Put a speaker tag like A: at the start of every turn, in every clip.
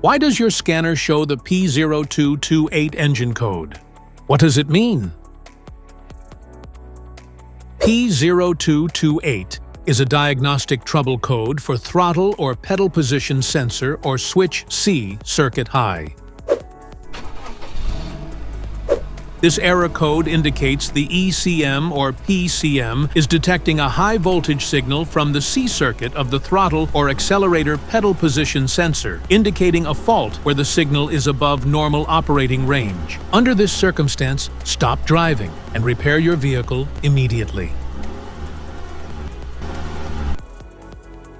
A: Why does your scanner show the P0228 engine code? What does it mean? P0228 is a diagnostic trouble code for throttle or pedal position sensor or switch C circuit high. This error code indicates the ECM or PCM is detecting a high voltage signal from the C circuit of the throttle or accelerator pedal position sensor, indicating a fault where the signal is above normal operating range. Under this circumstance, stop driving and repair your vehicle immediately.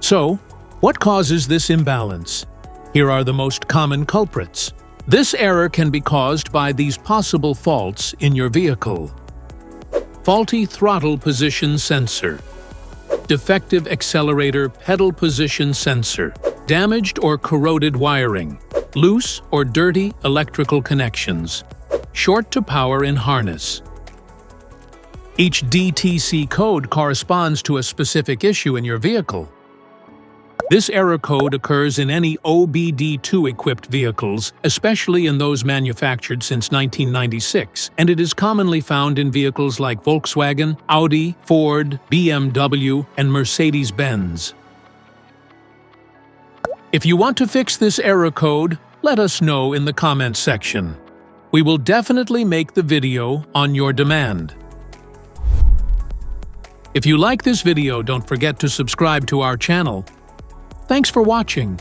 A: So, what causes this imbalance? Here are the most common culprits. This error can be caused by these possible faults in your vehicle: faulty throttle position sensor, defective accelerator pedal position sensor, damaged or corroded wiring, loose or dirty electrical connections, short to power in harness. Each DTC code corresponds to a specific issue in your vehicle. This error code occurs in any OBD2-equipped vehicles, especially in those manufactured since 1996, and it is commonly found in vehicles like Volkswagen, Audi, Ford, BMW, and Mercedes-Benz. If you want to fix this error code, let us know in the comments section. We will definitely make the video on your demand. If you like this video, don't forget to subscribe to our channel. Thanks for watching.